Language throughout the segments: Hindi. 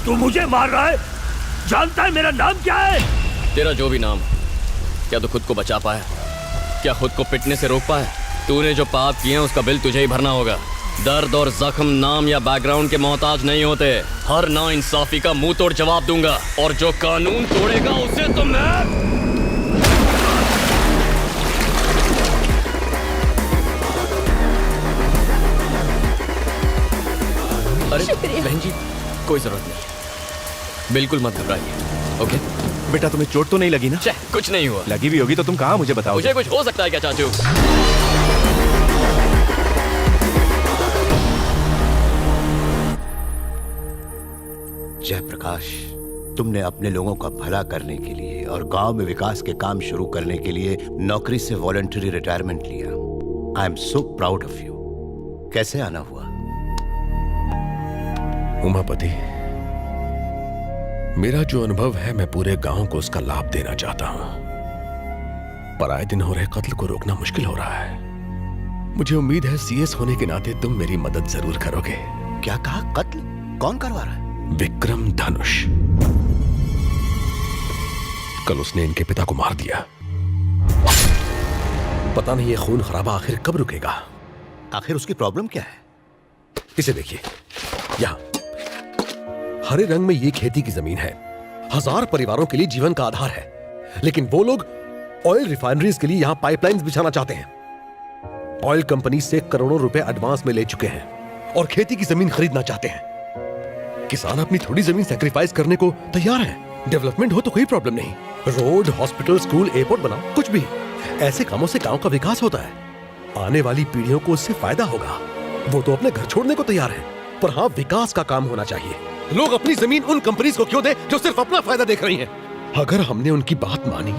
तू मुझे मार रहा है? जानता है मेरा नाम क्या है? तेरा जो भी नाम, क्या तू खुद को बचा पाया? क्या खुद को पिटने से रोक पाया? तूने जो पाप किए हैं उसका बिल तुझे ही भरना होगा। दर्द और जख्म नाम या बैकग्राउंड के मोहताज नहीं होते। हर नाइंसाफी का मुंह तोड़ जवाब दूंगा, और जो कानून तोड़ेगा उसे तो मैं। अरे बहन जी, कोई जरूरत नहीं, बिल्कुल मत घबराइए। ओके बेटा, तुम्हें चोट तो नहीं लगी ना? कुछ नहीं हुआ। लगी भी होगी तो तुम कहाँ मुझे बताओ। मुझे कुछ हो सकता है क्या चाचू? जयप्रकाश, तुमने अपने लोगों का भला करने के लिए और गांव में विकास के काम शुरू करने के लिए नौकरी से वॉलंटरी रिटायरमेंट लिया। I am so proud of you. कैसे आना हुआ? उमापति, मेरा जो अनुभव है मैं पूरे गांव को उसका लाभ देना चाहता हूं, पर आए दिन हो रहे कत्ल को रोकना मुश्किल हो रहा है। मुझे उम्मीद है सीएस होने के नाते तुम मेरी मदद जरूर करोगे। क्या कहा? कत्ल? कौन करवा रहा है? विक्रम धनुष। कल उसने इनके पिता को मार दिया। पता नहीं ये खून खराबा आखिर कब रुकेगा। आखिर उसकी प्रॉब्लम क्या है? इसे देखिए, यहां हरे रंग में ये खेती की जमीन है। 1000 परिवारों के लिए जीवन का आधार है, लेकिन वो लोग ऑयल रिफाइनरीज के लिए यहां पाइपलाइंस बिछाना चाहते हैं। ऑयल कंपनी से करोड़ों रुपए एडवांस में ले चुके हैं और खेती की जमीन खरीदना चाहते हैं। किसान अपनी थोड़ी जमीन सैक्रिफाइस करने को तैयार हैं। डेवलपमेंट हो तो कोई प्रॉब्लम नहीं। रोड, हॉस्पिटल, स्कूल, एयरपोर्ट बनाओ, कुछ भी। ऐसे कामों से गांव का विकास होता है। आने वाली पीढ़ियों को उससे फायदा होगा। वो तो अपने घर छोड़ने को तैयार है, पर हाँ, विकास का काम होना चाहिए। लोग अपनी जमीन उन कंपनीज को क्यों दे जो सिर्फ अपना फायदा देख रही हैं? अगर हमने उनकी बात मानी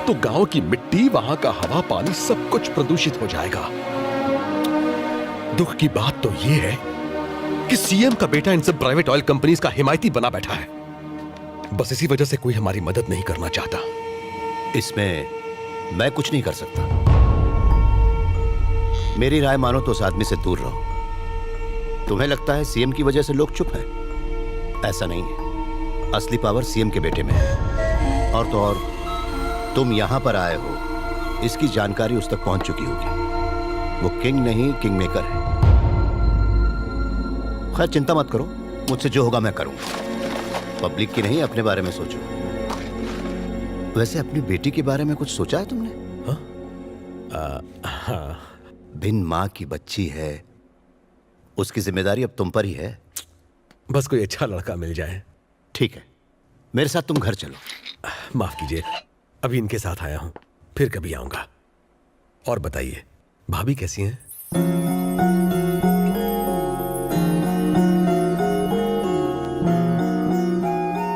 तो गांव की मिट्टी, वहां का हवा, पानी सब कुछ प्रदूषित हो जाएगा। दुख की बात तो यह है कि सीएम का बेटा इन सब प्राइवेट ऑयल कंपनीज का हिमायती बना बैठा है। बस इसी वजह से कोई हमारी मदद नहीं करना चाहता। इसमें मैं कुछ नहीं कर सकता। मेरी राय मानो तो उस आदमी से दूर रहो। तुम्हें लगता है सीएम की वजह से लोग चुप हैं? ऐसा नहीं है। असली पावर सीएम के बेटे में है। और तो और, तुम यहां पर आए हो, इसकी जानकारी उस तक पहुंच चुकी होगी। वो किंग नहीं, किंग मेकर है। खैर, चिंता मत करो, मुझसे जो होगा मैं करूंगा। पब्लिक की नहीं, अपने बारे में सोचो। वैसे अपनी बेटी के बारे में कुछ सोचा है तुमने? हाँ। बिन माँ की बच्ची है, उसकी जिम्मेदारी अब तुम पर ही है। बस कोई अच्छा लड़का मिल जाए। ठीक है, मेरे साथ तुम घर चलो। माफ कीजिए, अभी इनके साथ आया हूं, फिर कभी आऊंगा। और बताइए, भाभी कैसी हैं?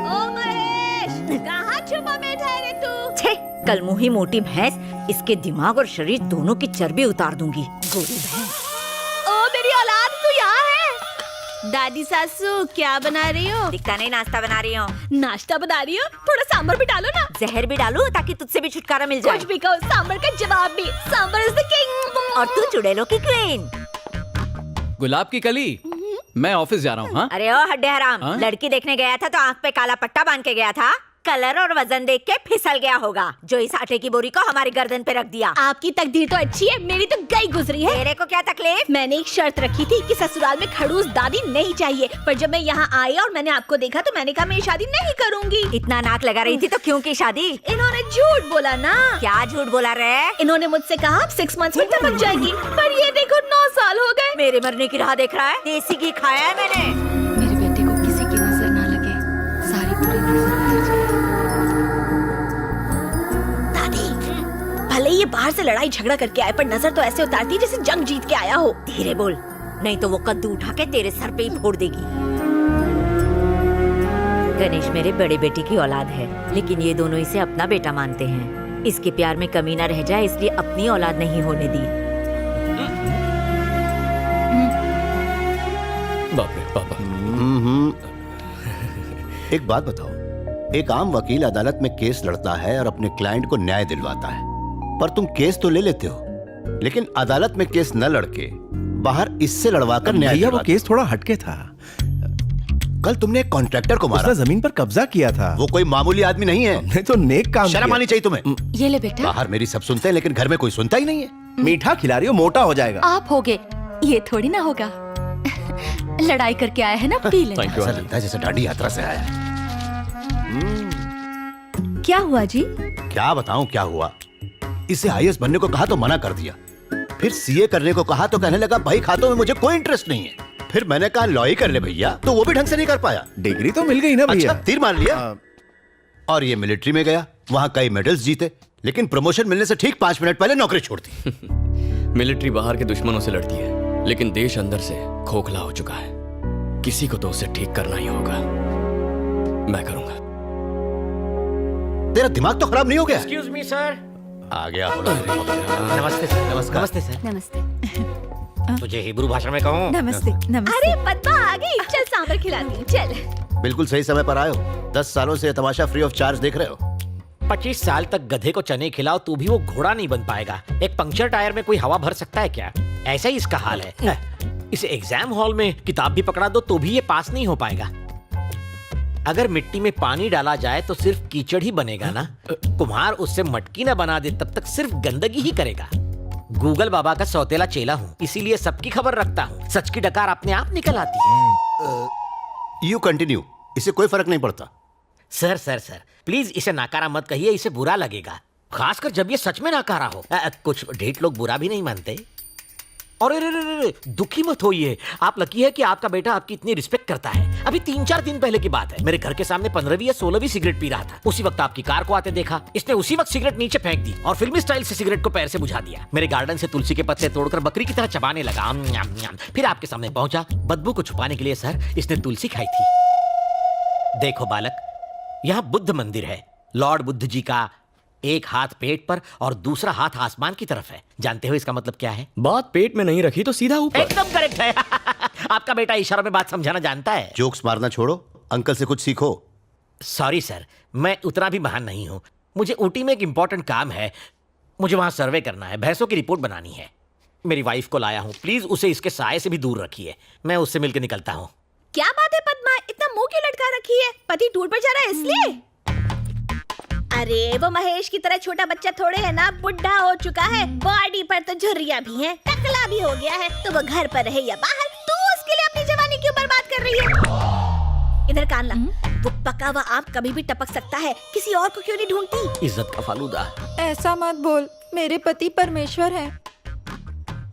ओ महेश, कहाँ छुपा बैठा है रे तू? छे, कल मुही मोटी भैंस, इसके दिमाग और शरीर दोनों की चर्बी उतार दूंगी। गोरी भैंस। ओ मेरी औलाद, तू यहाँ है? दादी सासू क्या बना रही हो? दिखता नहीं, नाश्ता बना रही हूँ। नाश्ता बना रही हो? थोड़ा सांभर भी डालो ना। जहर भी डालूं ताकि तुझसे भी छुटकारा मिल जाए। कुछ भी कहो, सांभर का जवाब भी। Sambar is the king. और तू चुड़ैलों की क्वीन। गुलाब की कली, मैं ऑफिस जा रहा हूँ। हाँ? अरे ओ हड्डे हराम, हाँ? लड़की देखने गया था तो आंख पे काला पट्टा बांध के गया था। कलर और वजन देख के फिसल गया होगा, जो इस आटे की बोरी को हमारी गर्दन पे रख दिया। आपकी तकदीर तो अच्छी है, मेरी तो गई गुजरी है। तेरे को क्या तकलीफ? मैंने एक शर्त रखी थी कि ससुराल में खड़ूस दादी नहीं चाहिए, पर जब मैं यहाँ आई और मैंने आपको देखा तो मैंने कहा मैं ये शादी नहीं करूँगी। इतना नाक लगा रही थी तो क्यों की शादी? इन्होंने झूठ बोला ना। क्या झूठ बोला रे? इन्होंने मुझसे कहा आप 6 मंथ्स में टपक जाएगी, पर ये देखो 9 साल हो गए। मेरे मरने की राह देख रहा है। देसी घी खाया है मैंने। मेरे बेटे को किसी की नजर ना लगे, सारी पूरी नजर दादी, भले ये बाहर से लड़ाई झगड़ा करके आए, पर नजर तो ऐसे उतारती है जैसे जंग जीत के आया हो। धीरे बोल, नहीं तो वो कद्दू उठा के तेरे सर पे ही फोड़ देगी। गणेश मेरे बड़े बेटे की औलाद है, लेकिन ये दोनों इसे अपना बेटा मानते हैं। इसके प्यार में कमी ना रह जाए, इसलिए अपनी औलाद नहीं होने दी। बाप रे पापा। एक बात बताओ, एक आम वकील अदालत में केस लड़ता है और अपने क्लाइंट को न्याय दिलवाता है, पर तुम केस तो ले लेते हो, लेकिन अदालत में केस न लड़के बाहर इससे लड़वाकर न्याय भैया वो दिलवाते। केस थोड़ा हटके था। कल तुमने एक कॉन्ट्रैक्टर को मारा, उसने जमीन पर कब्जा किया था। वो कोई मामूली आदमी नहीं है। हमने तो नेक काम शर्म किया। आनी चाहिए तुम्हें। ये ले बेटा। बाहर मेरी सब सुनते हैं, लेकिन घर में कोई सुनता ही नहीं है। मीठा खिला रही हो, मोटा हो जाएगा। आप होगे, ये थोड़ी ना होगा। लड़ाई करके आया है ना, पी ले। थैंक यू ऐसा लगता है जैसे डांडी यात्रा से आया है। क्या हुआ जी? क्या बताऊं क्या हुआ। इसे आईएएस बनने को कहा तो मना कर दिया, फिर सीए करने को कहा तो कहने लगा भाई खातों में मुझे कोई इंटरेस्ट नहीं है। फिर मैंने कहा लॉ ही कर ले भैया, तो वो भी ढंग से नहीं कर पाया। डिग्री तो मिल गई ना भैया। अच्छा, तीर मार लिया। और ये मिलिट्री में गया, वहां कई मेडल्स जीते, लेकिन प्रमोशन मिलने से ठीक 5 मिनट पहले नौकरी छोड़ दी। मिलिट्री बाहर के दुश्मनों से लड़ती है, लेकिन देश अंदर से खोखला हो चुका है। किसी को तो उसे ठीक करना ही होगा। मैं करूंगा। तेरा दिमाग तो खराब नहीं हो गया? Excuse me sir. आ गया। नमस्ते सर। नमस्कार। नमस्ते सर। नमस्ते। तुझे हिब्रू भाषा में कहूँ? नमस्ते। नमस्ते। अरे पद्मा आ गई, चल सांभर खिलाती हूँ, चल। बिल्कुल सही समय पर आए हो। 10 सालों से तमाशा फ्री ऑफ चार्ज देख रहे हो। 25 साल तक गधे को चने खिलाओ तो भी वो घोड़ा नहीं बन पाएगा। एक पंक्चर टायर में कोई हवा भर सकता है क्या? ऐसा ही इसका हाल है। इसे एग्जाम हॉल में किताब भी पकड़ा दो तो भी ये पास नहीं हो पाएगा। अगर मिट्टी में पानी डाला जाए तो सिर्फ कीचड़ ही बनेगा ना। कुम्हार उससे मटकी ना बना दे तब तक सिर्फ गंदगी ही करेगा। गूगल बाबा का सौतेला चेला हूँ, इसीलिए सबकी खबर रखता हूँ। सच की डकार अपने आप निकल आती है। यू कंटिन्यू, इससे कोई फर्क नहीं पड़ता। सर सर सर प्लीज इसे नाकारा मत कहिए, इसे बुरा लगेगा, खासकर जब ये सच में नाकारा हो। कुछ ढेठ लोग बुरा भी नहीं मानते। और दुखी मत होइए, आप लकी है कि आपका बेटा आपकी इतनी रिस्पेक्ट करता है। अभी 3-4 दिन पहले की बात है, मेरे घर के सामने 15वीं या 16वीं सिगरेट पी रहा था। उसी वक्त आपकी कार को आते देखा, इसने उसी वक्त सिगरेट नीचे फेंक दी और फिल्मी स्टाइल से सिगरेट को पैर से बुझा दिया। मेरे गार्डन से तुलसी के पत्ते तोड़कर बकरी की तरह चबाने लगा। फिर आपके सामने पहुंचा। बदबू को छुपाने के लिए सर इसने तुलसी खाई थी। देखो बालक, यहाँ बुद्ध मंदिर है। लॉर्ड बुद्ध जी का एक हाथ पेट पर और दूसरा हाथ आसमान की तरफ है। जानते हो इसका मतलब क्या है? बात पेट में नहीं रखी तो सीधा ऊपर। एकदम करेक्ट है। आपका बेटा इशारों में बात समझाना जानता है। जोक्स मारना छोड़ो, अंकल से कुछ सीखो। सॉरी सर, मैं उतना भी महान नहीं हूँ। मुझे ऊटी में एक इंपॉर्टेंट काम है, मुझे वहां सर्वे करना है, भैंसों की रिपोर्ट बनानी है। मेरी वाइफ को लाया हूँ, प्लीज उसे इसके साये से भी दूर रखिए। मैं उससे मिलकर निकलता हूँ। क्या बात है पद्मा, इतना मुंह क्यों लटका रखी है? पति टूर पर जा रहा है इसलिए? अरे वो महेश की तरह छोटा बच्चा थोड़े है ना, बुढ़ा हो चुका है, बॉडी पर तो झुर्रियां भी हैं, टकला भी हो गया है। तो वो घर पर रहे या बाहर, तू उसके लिए अपनी जवानी क्यों बर्बाद कर रही है? इधर कान ला, वो पका हुआ आम कभी भी टपक सकता है, किसी और को क्यों नहीं ढूंढती? इज्जत का फालूदा। ऐसा मत बोल, मेरे पति परमेश्वर हैं।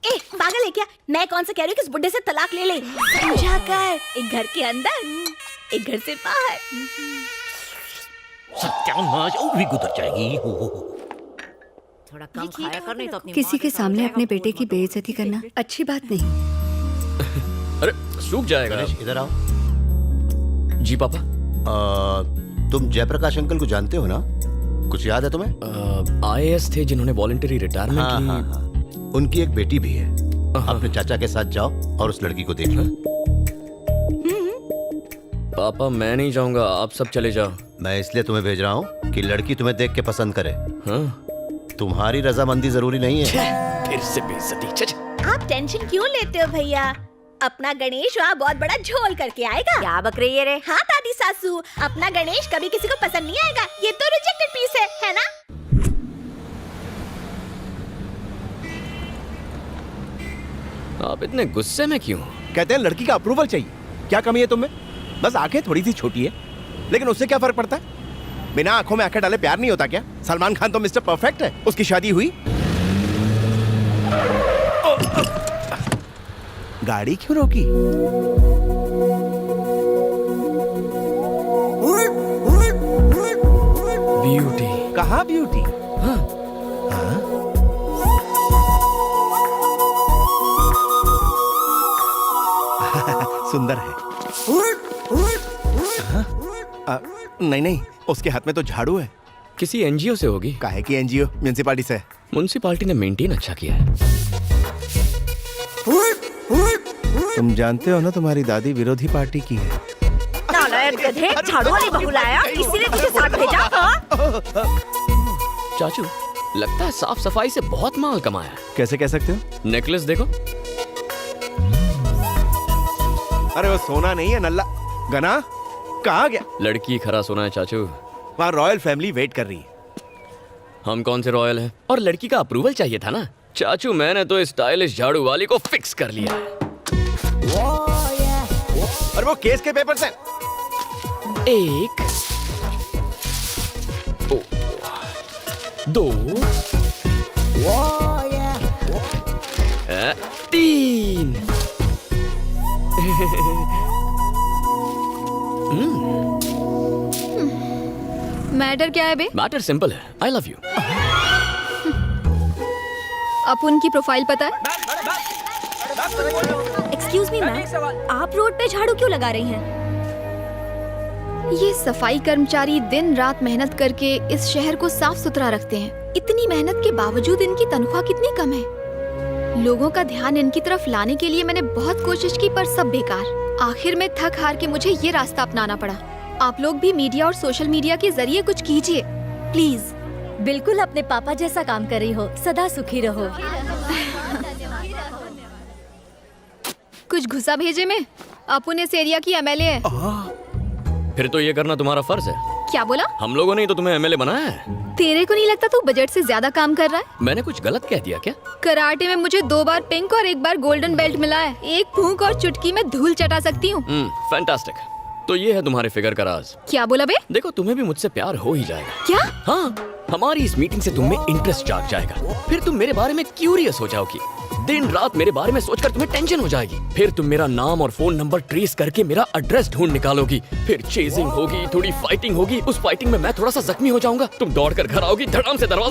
ए पागल है क्या? मैं कौन सा कह रही हूँ कि इस बुड्ढे से तलाक ले ले। समझा कर, एक घर के अंदर एक घर से बाहर। सत्यानाश, वो भी गुजर जाएगी। थोड़ा कम खाया कर, नहीं तो अपनी किसी के सामने अपने बेटे की बेइज्जती करना अच्छी बात नहीं। अरे सूख जाएगा। गणेश इधर आओ। जी पापा। तुम जयप्रकाश अंकल को जानते हो ना? कुछ याद है तुम्हें? IAS थे जिन्होंने वॉलंटरी रिटायरमेंट हाँ, ली। हाँ, हाँ। उनकी एक बेटी भी है। अपने चाचा के साथ जाओ और उस लड़की को देख लो। पापा मैं नहीं जाऊंगा, आप सब चले जाओ। मैं इसलिए तुम्हें भेज रहा हूँ कि लड़की तुम्हें देख के पसंद करे। हाँ? तुम्हारी रजामंदी जरूरी नहीं है। फिर से बेइज्जती। आप टेंशन क्यों लेते हो भैया? अपना गणेश वहाँ बहुत बड़ा झोल करके आएगा। क्या बक रही है रे? हाँ दादी सासू, अपना गणेश कभी किसी को पसंद नहीं आएगा। ये तो रिजेक्टेड पीस है ना? आप इतने गुस्से में क्यों? कहते हैं लड़की का अप्रूवल चाहिए। क्या कमी है तुम्हें? बस आंखें थोड़ी सी छोटी है, लेकिन उससे क्या फर्क पड़ता है? बिना आंखों में आंखें डाले प्यार नहीं होता क्या? सलमान खान तो मिस्टर परफेक्ट है। उसकी शादी हुई, गाड़ी क्यों रोकी? ब्यूटी। कहाँ ब्यूटी? हाँ? हाँ? सुंदर है। नहीं नहीं, उसके हाथ में तो झाड़ू है। किसी एनजीओ से होगी। काहे की एनजीओ? म्युनिसिपालिटी से। म्युनिसिपालिटी ने मेंटेन अच्छा किया है। तुम जानते हो ना, तुम्हारी दादी विरोधी पार्टी की है। नालायक गधे, झाड़ू वाली बहू लाया, इसीलिए तुझे साथ भेजा। हाँ? चाचू, लगता है साफ सफाई से बहुत माल कमाया। कैसे कह सकते हो? नेकलेस देखो। अरे वो सोना नहीं है, नल्ला। गना कहाँ गया? लड़की खरा सोना है चाचू। वहाँ रॉयल फैमिली वेट कर रही है। हम कौन से रॉयल हैं? और लड़की का अप्रूवल चाहिए था ना। चाचू, मैंने तो स्टाइलिश झाड़ू वाली को फिक्स कर लिया है। और वो केस के पेपर से। एक, दो, तीन। मैटर क्या है बे? मैटर सिंपल है, आई लव यू। अपुन की प्रोफाइल पता है? एक्सक्यूज मी मैम, आप रोड पे झाड़ू क्यों लगा रही हैं? ये सफाई कर्मचारी दिन रात मेहनत करके इस शहर को साफ सुथरा रखते हैं। इतनी मेहनत के बावजूद इनकी तनख्वाह कितनी कम है। लोगों का ध्यान इनकी तरफ लाने के लिए मैंने बहुत कोशिश की, पर सब बेकार। आखिर में थक हार के मुझे ये रास्ता अपनाना पड़ा। आप लोग भी मीडिया और सोशल मीडिया के जरिए कुछ कीजिए प्लीज। बिल्कुल अपने पापा जैसा काम कर रही हो, सदा सुखी रहो। कुछ घुसा भेजे में। अपुन इस एरिया की एमएलए है। फिर तो ये करना तुम्हारा फर्ज है। क्या बोला? हम लोगों ने ही तो तुम्हें एमएलए बनाया है। तेरे को नहीं लगता तू बजट से ज्यादा काम कर रहा है? मैंने कुछ गलत कह दिया क्या? कराटे में मुझे 2 बार पिंक और 1 बार गोल्डन बेल्ट मिला है। एक फूंक और चुटकी में धूल चटा सकती हूँ। फैंटास्टिक। तो ये है तुम्हारे फिगर का राज। क्या बोला बे? देखो, तुम्हें भी मुझसे प्यार हो ही जाएगा। क्या? हाँ, हमारी इस मीटिंग से तुम्हें इंटरेस्ट जाग जाएगा। फिर तुम मेरे बारे में क्यूरियस हो जाओगी। दिन रात मेरे बारे में सोचकर तुम्हें टेंशन हो जाएगी। फिर तुम मेरा नाम और फोन नंबर ट्रेस करके मेरा एड्रेस ढूंढ निकालोगी। फिर चेजिंग होगी, थोड़ी फाइटिंग होगी। उस फाइटिंग में मैं थोड़ा सा जख्मी हो जाऊंगा। तुम दौड़ कर घर आओगी, धड़ाम से दरवाजा